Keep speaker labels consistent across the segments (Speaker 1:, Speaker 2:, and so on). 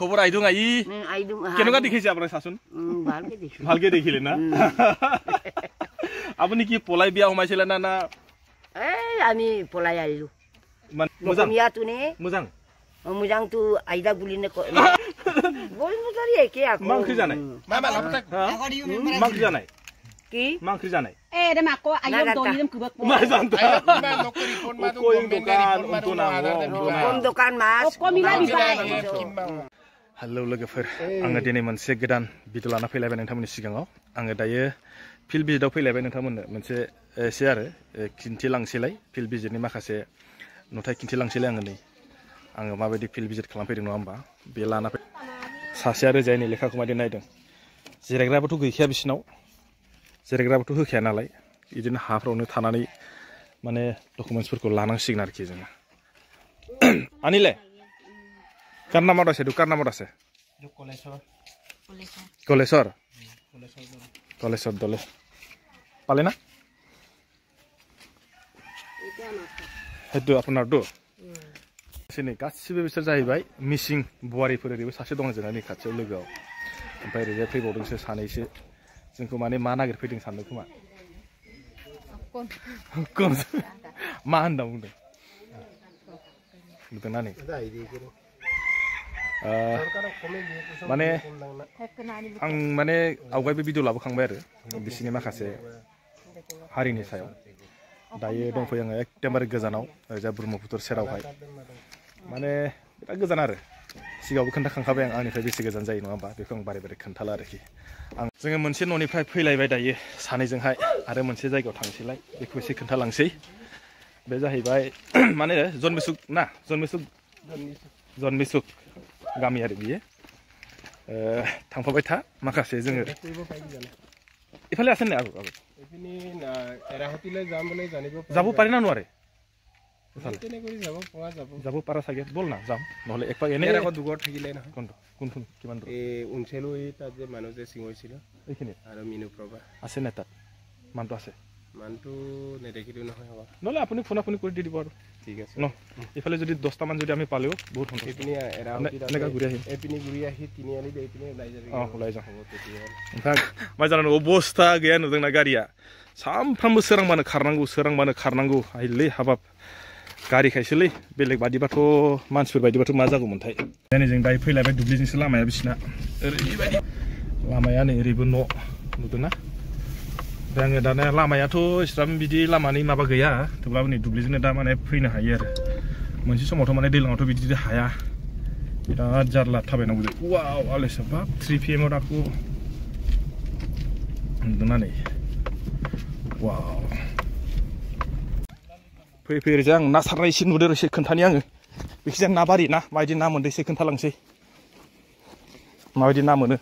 Speaker 1: খবর আইদুং আই কেনকা দেখিছে আপনার শাসন ভালকে দেখিলে না আপনি কি পলাই বিয়া সোমাইছিলে না না
Speaker 2: এই আমি পলাই আইলো
Speaker 1: মোজাং
Speaker 2: মিয়াতুনে
Speaker 1: মোজাং
Speaker 2: মোজাং তো আইদা বুলিনে বল নতরি একে আকো
Speaker 1: মাংখ্রি জানাই মামা লাপটাক মাংখ্রি জানাই
Speaker 2: কি
Speaker 1: মাংখ্রি জানাই
Speaker 3: দে মাকো আইম দইম কুবাক
Speaker 1: মা জানতা নকরি ফোন মা কোন
Speaker 2: দোকান মাছ
Speaker 3: কমিলা বিবাই
Speaker 1: हेलो लोगोफोर आङो दिनै मोनसे गोदान भिडिअ लाना फैलायबाय नोंथांमोननि सिगाङाव आङो दायो फिल्ड भिजिटआव फैलायबाय नोंथांमोननो मोनसे एसे आरो खिन्थिलांसैलाय फिल्ड भिजिटनि माखासे नुथाय खिन्थिलांसैलाय आङो माबायदि फिल्ड भिजिट खालामफैदों नङा होमबा बे लाना फै सासे आरो जायनि लेखाखौ मादि नायदों जिरायग्राबोथ' गैखाया बिसिनाव जिरायग्राबोथ' होखाया नालाय बिदिनो हाफ्रावनो थानानै माने डकुमेन्ट्सफोरखौ लानांसिगोन आरोखि जोङो आनिले कार नाम আছে দোকান নাম আছে কলেশ্বর দলে পালে না সেইটো আপোনাৰটো सिनै गासिबो बिसोर जाहैबाय मिसिं बुवारिफोर ओरैबो सासे दं जोंना नै खाथियाव लोगोआव ओमफ्राय ओरैजाय फैबावदोंसो सानैसो जोंखौ माने मा नागिरफैदों सानदों खोमा मा होनना बुंदों नुदोंना नै माने आं माने आवगायबो भिडिअ लाबोखांबाय आरो बिसिनि माखासे हारिनि सायाव दायो दंफैयो आङो एकदमबारे गोजानाव ओरैजा ब्रह्मपुत्र सेरावहाय माने बिराद गोजान आरो सिगाङावबो खोन्थाखांखाबाय आं आंनिफ्राय बेसे गोजान जायो नङा होमबा बेखौ आं बारे बारे खोन्थाला आरोखि जोङो मोनसे न'निफ्राय फैलायबाय दायो सानैजोंहाय आरो मोनसे जायगायाव थांसैलाय बेखौ एसे खोन्थालांसै बे जाहैबाय माने जन्मिसुक गामियारि बियो थांफाबाय था माखासे जोङो इफाले आसेन ने आगु
Speaker 4: एपिनि एराहतिले जाम बोले जानिबो
Speaker 1: जाबो पारे ना नरे
Speaker 4: तेने करि जाबो पवा
Speaker 1: जाबो पारा सागे बोल ना जाम নহলে এক পাক এনে
Speaker 4: এরাকত দুগৰ থাকিলে না
Speaker 1: কোন কিমান
Speaker 4: এ উনছেলো এই তাত যে মানুহ যে সিং হৈছিল
Speaker 1: এইখিনি
Speaker 4: আৰু মিনু প্ৰভা
Speaker 1: আছে না তাত মানটো আছে
Speaker 4: মানটো নেদেখিলো নহয় হ'ব
Speaker 1: নহলে আপুনি ফোন কৰি দি দিব আৰু ঠিক আছে ন ইফালে যদি 10টা মান যদি আমি পালেও বহুত হন
Speaker 4: এপিনি এৰাহতি
Speaker 1: এনেকা ঘুৰি আহিম
Speaker 4: এপিনি ঘুৰি আহি তিনিআলি দে এপিনি ওলাই যাবি
Speaker 1: ওলাই যাম হ'ব তেতিয়া मा जानो अबस्था गैया नुदोंना गारिया सामफ्रामबो सोरांबानो खारनांगौ आइलै हाबाब गारि खायसोलै बेलेग बादिबाथ' मानसिफोर बादिबाथ' मा जागौमोनथाय दिनै जों दायो फैलायबाय दुब्लिजोंसो लामाया बिसिना ओरैबायदि लामाया नै ओरैबो न' नुदोंना दा आङो दाना लामायाथ' इसिबां बिदि लामानि माबा गैया थेवब्लाबो नै दुब्लिजोंनो दा माने फैनो हायो आरो मोनसे समावथ' माने दैज्लाङावथ' बिदि हाया बिराद जारला थाबायनांगौ जायो वाव आलेसा बाब 3 PM आव दाखौ नुदोंना नै वाव फैयै ओरैजाय आं ना सारनाय एसे नुदों एसे खोन्थानि आङो बेखिजाय ना बारि ना माबायदि ना मोनदों एसे खोन्थालांसै माबायदि ना मोनो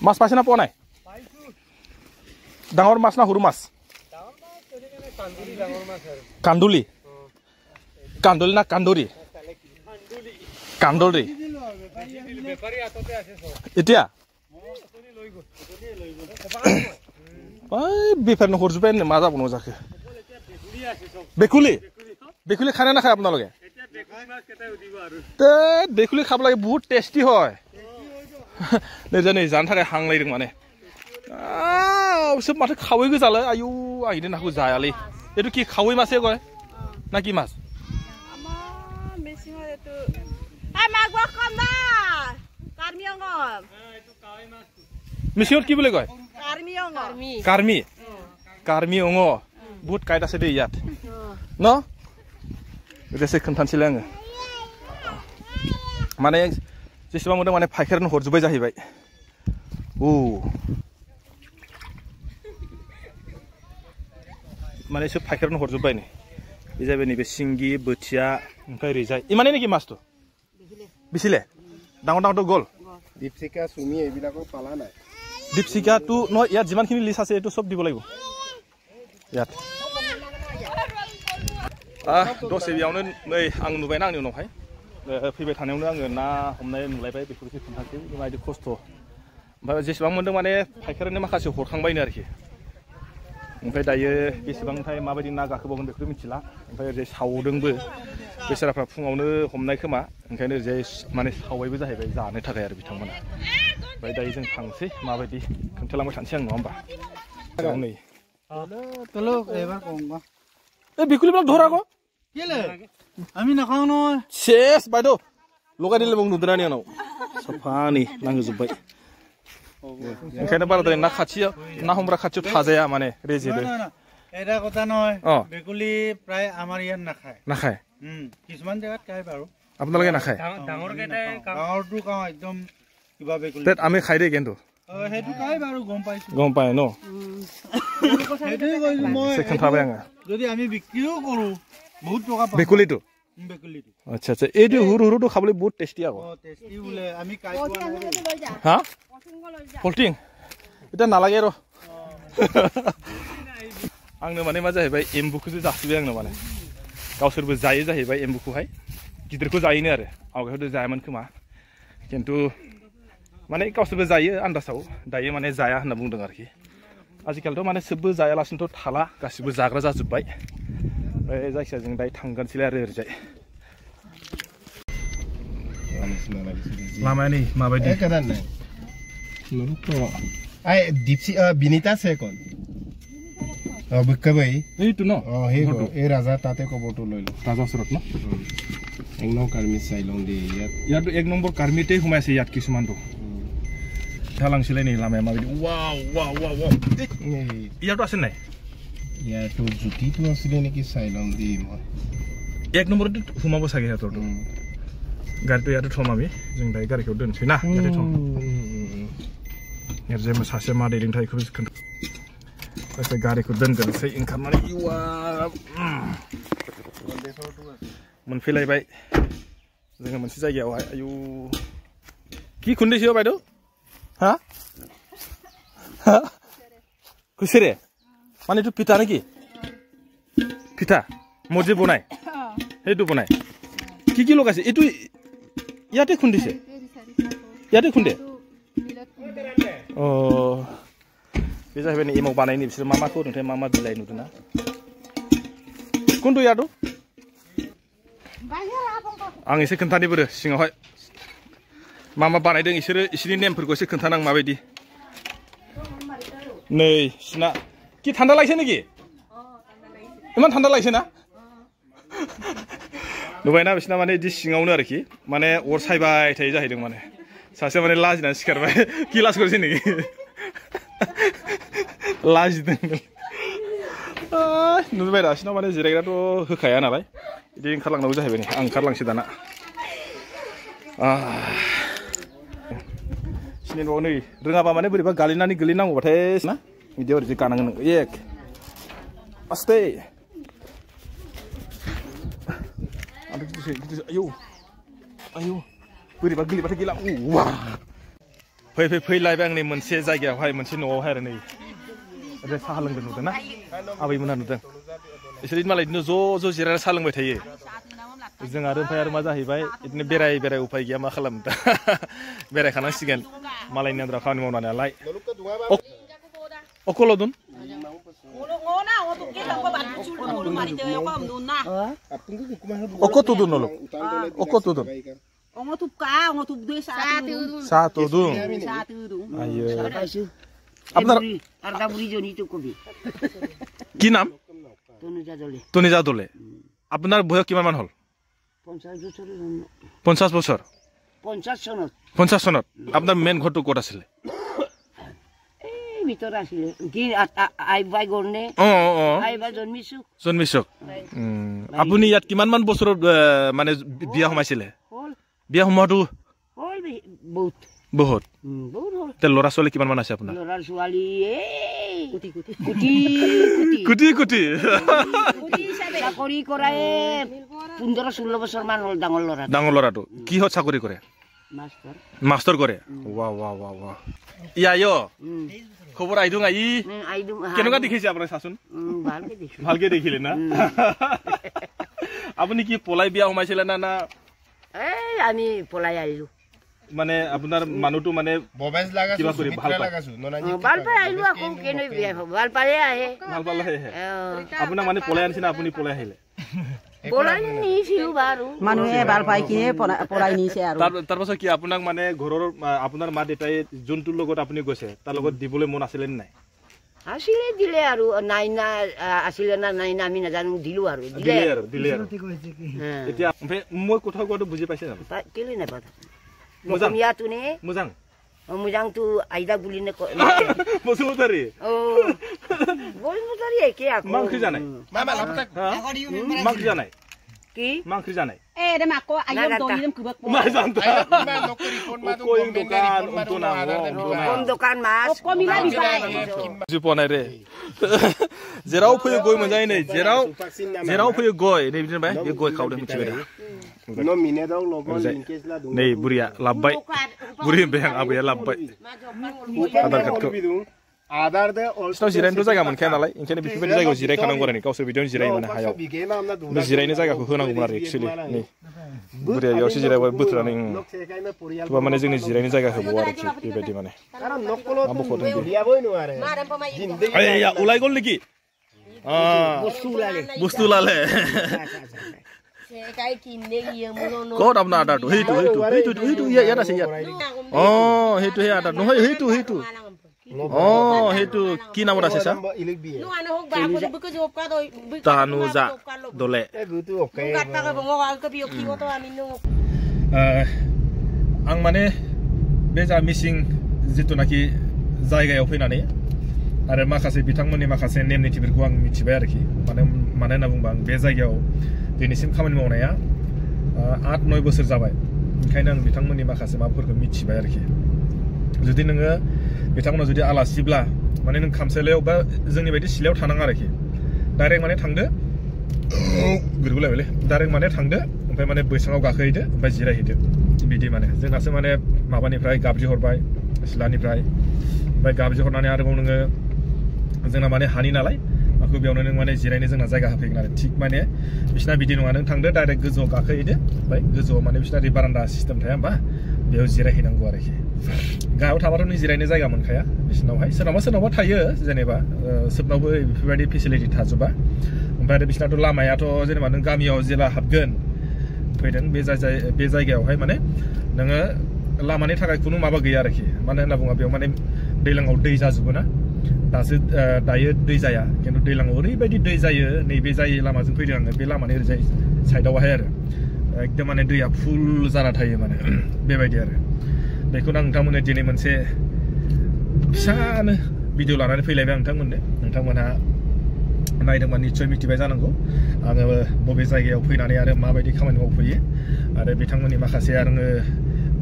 Speaker 1: माছ पाइছে ना পোৱা নাই ডাঙৰ মাছ না সৰু মাছ কান্দুলি না কান্দুৰি কান্দুৰি এতিয়া बेफारनो हरजोब्बाय होननो मा जाबावनो जाखो बेकुली खाना नाखाय আপোনালোকে बेकुली खाब्ला बहुत टेस्टी হয় नै जानो थाखाय हांलायदों माने सोब माथो खावै गोजालै आयु आं इदि नाखौ जायालै एतु কি खावै मासे কয় ना কি माছ मिसिंत কি বুলি কয় कार्मी अंग बहुत कायदा আছে দেই ইয়াত ন एसे खोन्थानोसैलाय आङो माने जेसेबां मोनदों माने फायखारिनो हरजोब्बाय जाहैबाय माने सब फायखारिनो हरजोब्बाय नै बे जाबाय नैबे सिंगि बोथिया ओमफ्राय ओरैजाय इमाने नेকি माছটো बिसिले डाঙर गल
Speaker 4: दीपशिका सुमी এইবিলাকো পালা নাই
Speaker 1: दीपशिका তো ন ইয়াত যিমানখিনি লিষ্ট আছে এটো সব দিব লাগিব ইয়াত दसे बेयावनो नै आं नुबायना आंनि उनावहाय फैबाय थानायावनो आङो ना हमनाय नुलायबाय बेफोरखौ खोन्थासै माबायदि खस्थ' ओमफ्राय जेसेबां मोनदों माने फायखारिनो माखासे हरखांबायनो आरोखि ओमफ्राय दायो बेसेबांथाय माबायदि ना गाखोबावगोन बेखौथ' मिथिला ओमफ्राय ओरैजाय सावदोंबो बेसाराफ्रा फुङावनो हमनाय खोमा ओंखायनो ओरैजाय माने सावबायबो जाहैबाय जानो थाखाय आरो बिथांमोना ओमफ्राय दायो जों थांसै माबायदि खोन्थालांबाय थानोसै आं नङा होमबा नै ए बेखौलाय धरागौ
Speaker 5: আমি নাখাও নহয়
Speaker 1: শেষ বাইদেউ লগাই দিলে মোক नुदों आंनाव साफानि नांहोजोब्बाय ओंखायनो बाराद्राय ना खाथियाव ना हमग्रा खाथियाव थाजाया माने रेजेबो
Speaker 5: এটা কথা নহয় বেকুলি প্ৰায় আমাৰ ইয়াত নাখায়
Speaker 1: নাখায়
Speaker 5: কিছুমান জেগাত খায় বাৰু
Speaker 1: আপোনালোকে নাখায়
Speaker 5: ডাঙৰটো খাওঁ একদম কিবা বেকুলি
Speaker 1: আমি খাই দেই কিন্তু
Speaker 5: সেইটো খাই বাৰু গম পাই
Speaker 1: ন
Speaker 5: সেইটোৱে কৈছো মই
Speaker 1: खोन्थाबाय आङो
Speaker 5: যদি আমি বিক্ৰীও কৰো বহুত টকা পাম
Speaker 1: বেকুলিটো আচ্ছা আচ্ছা এইটো হুৰু হুৰুটো খাবলৈ বহুত টেষ্টি আকৌ
Speaker 5: টেষ্টি বোলে আমি খাই পোৱা নাই
Speaker 1: হা পল্টিং এটা নালাগে र आंनो माने मा जाहैबाय एम्बुखौसो जासिबाय आंनो माने गावसोरबो जायो जाहैबाय एम्बुखौहाय गिदिरखौ जायोनो आरो आवगायथ' जायामोन खोमा खिन्थु माने गावसोरबो जायो आन्दासाव दायो माने जाया होनना बुंदों आरोखि आजिखालिथ' माने सोबबो जायालासिनोथ' थाला गासिबो जाग्रा जाजोब्बाय ओमफ्राय जायखिया जों दायो थांगोनसैलाय आरो ओरैजाय लामाया नै माबायदि
Speaker 4: आइ दीपसी बिनीता से कोन बक्कबाई
Speaker 1: এইটো ন
Speaker 4: এই ৰাজা তাতে কবৰটো লৈ লো
Speaker 1: ৰাজা ওচৰত ন
Speaker 4: এক নম্বৰ কাৰ্মি চাইলং দে
Speaker 1: ইয়াত এক নম্বৰ কাৰ্মিতেই সোমাইছে ইয়াত কিছুমানটো ঢালাংছিলাই नै লামায়া মাবাইদি ৱাও ৱাও ৱাও ৱাও ইয়াতো আছে নাই
Speaker 4: ইয়াতো জুতিটো আছিলে নেকি চাইলং দে মই
Speaker 1: এক নম্বৰতে সোমাব চাগে ইয়াতটো গাড়ীটো ইয়াতে থম আমি जों দাই गारिखौ दोनसै ना ইয়াতে थम एरजे सासे मा दैलिं थाइखौ एसे गारिखौ दोनगोनसै ओंखारनानै इवा मोनफैलायबाय जोङो मोनसे जायगायावहाय आयु কি खुन्दैसो बायदो हा हा कुसेरे माने तु पिता नाকি पिता मजे बनाय हेदु बनाय কি লগাইছে এটু ইয়াতে খুন্দিছে ইয়াতে খুন্দে अ बे जाहैबाय नै एमाव बानायनि बिसोर मा माखौ होदोंथाय मा मा बिलाइ नुदोंना कुन्टु यादु आं एसे खोन्थानि बोरो सिङावहाय मा मा बानायदों इसोरनि नेमफोरखौ एसे खोन्थानां माबायदि नै सिना কি ঠান্ডা লাগছে নাকি ইমান ঠান্ডা লাগছে না नुबायना बिसना माने इदि सिङावनो आरोखि माने अर सायबाय थायो जाहैदों माने सासे माने लाजिनानै सिखारबाय गिलास करसै नाকি लाजिदों नुबाय दासिनाव माने जिरायग्राथ' होखाया नालाय इदि ओंखारलांनांगौ जाहैबाय नै आं ओंखारलांसै दाना सिनेमाव नै रोङाबा माने बोरैबा गालिनानै गोलैनांगौबाथाय ना बिदियाव ओरैजे गानांगोन एक आस्ते ayo ayo बोरैबा गोलैबाथाय गेला फै फै फैलायबाय आंनि मोनसे जायगायावहाय मोनसे न'आवहाय आरो नै ओरै साहा लोंदों नुदों ना आबैमोनहा नुदों इसोर मालाय बिदिनो ज' जिरायना साहा लोंबाय थायो जों आरो ओमफ्राय आरो मा जाहैबाय बिदिनो बेराय उफाय गैया मा खालामनो बेरायखानांसिगोन मालायनि आन्दाराव खामानि मावनानै नालाय अकलदुन Okotudun nolo. Okotudun. Satudun. Ayo. আপনার কি নাম? তনুজা দলে। আপনার বয়স কিমান মান হল? 50 বছর। 50 সনত। আপনার মেন ঘরটো ক'ত আছিল?
Speaker 2: ভিতর আসলে কি আইবাই গরনে আইবা
Speaker 1: জন্মিছক আপুনি ইয়াত কিমান মান বছৰ মানে বিয়া হমাইছিলে বিয়া হমাটো
Speaker 2: বহুত
Speaker 1: বহুত তে ল'ৰা ছোৱালী কিমান মান আছে আপোনাৰ
Speaker 2: ল'ৰা ছোৱালী
Speaker 1: কুটি কুটি
Speaker 2: চাকৰি কৰে 15-16 বছৰ মান হ'ল ডাঙৰ
Speaker 1: ল'ৰাটো কিহত চাকৰি কৰে মাস্টাৰ কৰে ৱা ৱা ৱা ৱা ইয়ায়ো খবৰ আইদুং আই কেনেকুৱা দেখিছে আপুনি চাচোন ভালকে দেখিলে না আপুনি কি পলাই বিয়া হমাইছিলে না না
Speaker 2: এই আমি পলাই আইলো
Speaker 1: মানে আপোনাৰ মানুহটো মানে
Speaker 4: ববেজ লাগাছো
Speaker 1: কিবা কৰি ভাল পায়
Speaker 4: লাগাছো ননাজি
Speaker 2: ভাল পাই আহিলো আকৌ কেনে বিয়া ভাল পায়ে আহে
Speaker 1: ভাল পালে আপোনাক মানে পলাই আনিছে না আপুনি পলাই আহিলে
Speaker 2: পলাই নিছিলো বাৰু
Speaker 3: মানুহে ভাল পাই কিনে পলাই নিছে আৰু
Speaker 1: তাৰ পাছত কি আপোনাক মানে ঘৰৰ আপোনাৰ মা দেউতাই যোনটোৰ লগত আপুনি গৈছে তাৰ লগত দিবলৈ মন আছিলে নাই
Speaker 2: আছিলে দিলে আৰু নাই না আছিলে না নাই না আমি নাজানো দিলো আৰু
Speaker 1: দিলে আৰু এতিয়া মই কথা কোৱাটো বুজি পাইছে জানো
Speaker 2: কেলে নাপাতা মজমিয়াটো নে
Speaker 1: মোজাং
Speaker 2: মোজাংটো আইদা বুলি নে
Speaker 1: বসুমতাৰী
Speaker 2: বসুমতাৰী একে আকৌ
Speaker 1: মাংখি জানাই
Speaker 4: মামা লাপটা
Speaker 1: মাংখি জানাই
Speaker 2: কি
Speaker 1: মাংখি জানাই
Speaker 3: dem ako ayam doi dem kubak po
Speaker 1: mas জানতা
Speaker 4: মা নকরি কোন মা তো
Speaker 1: দোকান উনটো না
Speaker 2: কোন দোকান মাছ
Speaker 3: komila bisay
Speaker 1: বুজি পোৱা নাই ৰে যেৰাও ফৈ গৈ মজাই নাই যেৰাও ফৈ গৈ नै বিদিন বাই এই গৈ খাওদে মিथिবাই
Speaker 4: no mine dog logon linkage la
Speaker 1: नै বুৰিয়া লাভবাই বুৰি বেং আবैया लाभबाय
Speaker 4: আধার কার্ড আধার দে
Speaker 1: অলস্টাव जिरायनो जायगा मोनखाया नालाय ओंखायनो बेफोरबायदि जायगायाव जिरायखानांगौ आरो गावसोर बिदियावनो जिरायो माने हायाव बे जिरायनो जायगाखौ होनांगौमोन आरो एक्चुअली नै बुरिया बेयावसो जिरायबाय बोथोरानो थुबा माने जोंनि जिरायनो जायगा होबावो आरोखि बेबायदि माने
Speaker 4: কারণ নকলো বিয়াবই নোৱাৰে
Speaker 1: এই ওলাই গল নেকি বস্তু লালে ক'ত আপোনাৰ আদাৰটো সেইটো ইয়াত আছে ইয়াত সেইটো সেই আদাৰ নহয় সেইটো সেইটো কি নামত আছে চা তানুজা দলে आं माने बे जा मिसिं जितुनाखि जायगायाव फैनानै आरो माखासे बिथांमोननि माखासे नेम निथिफोरखौ आं मिथिबाय आरोखि माने होनना बुंबा आं बे जायगायाव दिनैसिम खामानि मावनाया 8-9 बोसोर जाबाय ओंखायनो आं बिथांमोननि माखासे माबाफोरखौ मिथिबाय आरोखि जुदि नोङो बिथांमोना जुदि आलासिब्ला माने नों खामसालियाव बा जोंनि बायदि सिलायाव थानाङा आरोखि डाइरेक्ट माने थांदो गुरगुलायबायलै डाइरेक्ट माने थांदो ओमफ्राय माने बैसाङाव गाखोहैदो ओमफ्राय जिरायहैदो बिदि माने जोंनासो माने माबानिफ्राय गाबज्रि हरबाय सिलानिफ्राय ओमफ्राय गाबज्रि हरनानै आरोबाव नोङो जोंना माने हानि नालाय माखौ बेयावनो नों माने जिरायनो जोंना जायगा होफैगोन आरो थिग माने बिसिना बिदि नङा नों थांदो डाइरेक्ट गोजौआव गाखोहैदो ओमफ्राय गोजौआव माने बिसिना बारान्दा सिस्टेम थाया होमबा बेयाव जिरायहैनांगौ आरोखि गाहायाव थाबाथ' नों जिरायनो जायगा मोनखाया बिसिनावहाय सोरनावबा थायो जेनेबा सोबनावबो बेफोरबायदि फेसिलिटि थाजोबा ओमफ्राय आरो बिसिनाथ' लामायाथ' जेनेबा नों गामियाव जेला हाबगोन फैदों बे जायगायावहाय माने नोङो लामानि थाखाय खुनु माबा गैया आरोखि मानो होनना बुङा बेयाव माने दैलाङाव दै जाजोबो ना दायो दै जाया खिन्थु दैलाङाव ओरैबायदि दै जायो नैबे जाय लामाजों फैदों आङो बे लामानि ओरैजाय साइडआवहाय आरो एकदम माने दैया फुल जाना थायो माने बेबायदि आरो बेखौनो आं नोंथांमोननो दिनै मोनसे फिसानो भिडिअ लानानै फैलायबाय नोंथांमोनहा नायदोंबा निस्सय मिथिबाय जानांगौ आङो बबे जायगायाव फैनानै आरो माबायदि खामानि मावफैयो आरो बिथांमोननि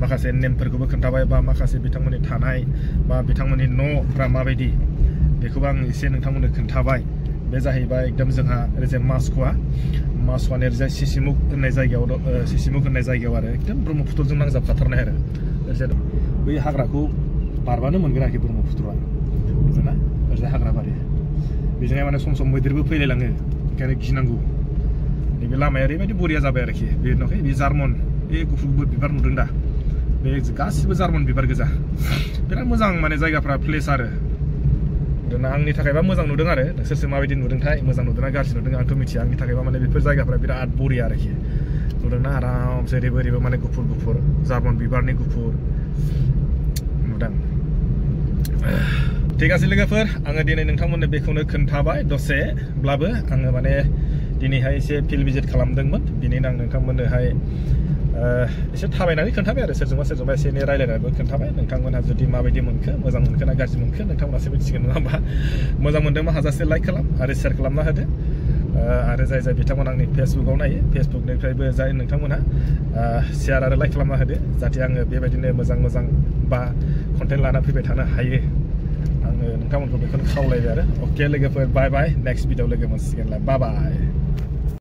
Speaker 1: माखासे नेमफोरखौबो खोन्थाबाय बा माखासे बिथांमोननि थानाय बा बिथांमोननि न'फ्रा माबायदि बेखौबो आं एसे नोंथांमोननो खोन्थाबाय बे जाहैबाय एकदम जोंहा ओरैजाय मासख'आनो ओरैजाय सिसिमुख होननाय जायगायाव आरो एकदम ब्रह्मपुत्रजों नांजाबखाथारनाय आरो ओरैजाय बै हाग्राखौ बारबानो मोनगोन आरोखि ब्रह्मपुत्रआ जोंना ओरैजाय हाग्रा बारि बेजोंहाय माने सम मैदेरबो फैलायलाङो ओंखायनो गिनांगौ नैबे लामाया ओरैबायदि बरिया जाबाय आरोखि बे नुवाखै बे जार्मन बे गुफुर बिबार नुदों दा बे गासिबो जार्मन बिबार गोजा बिराद मोजां माने जायगाफ्रा प्लेस आरो आंनि थाखायबा मोजां नुदों आरो नोंसोरसो माबायदि नुदोंथाय मोजां नुदोंना गाज्रि नुदों आंथ' मिथिया आंनि थाखायबा माने बेफोर जायगाफ्रा बिराद बरिया आरोखि नुदोंना आरामसे ओरैबो माने गुफुर जार्मन बिबारनि गुफुर नुदों ठीक আছে लोगोफोर आङो दिनै नोंथांमोननो बेखौनो खोन्थाबाय दसेब्लाबो आङो माने दिनैहाय एसे फिल्ड भिजिट खालामदोंमोन बिनिनो आं नोंथांमोननोहाय एसे थाबायनानै खोन्थाबाय आरो सोरजोंबा एसे एनै रायलायनानैबो खोन्थाबाय नोंथांमोनहा जुदि माबायदि मोनखो मोजां मोनखो ना गाज्रि मोनखो नोंथांमोनासो मिथिगोन नङा होमबा मोजां मोनदोंबा हाजासे लाइक खालाम आरो शेयार खालामना होदो आरो जाय बिथांमोन आंनि फेसबुकआव नायो फेसबुकनिफ्रायबो जाय नोंथांमोनहा शेयार आरो लाइक खालामना होदो जाहाथे आङो बेबायदिनो मोजां बा कन्टेन्ट लाना फैबाय थानो हायो आङो नोंथांमोनखौ बेखौनो खावलायबाय आरो अके लोगोफोर बाय नेक्स्ट भिडिअ लोगो मोनसिगोनलाय बाय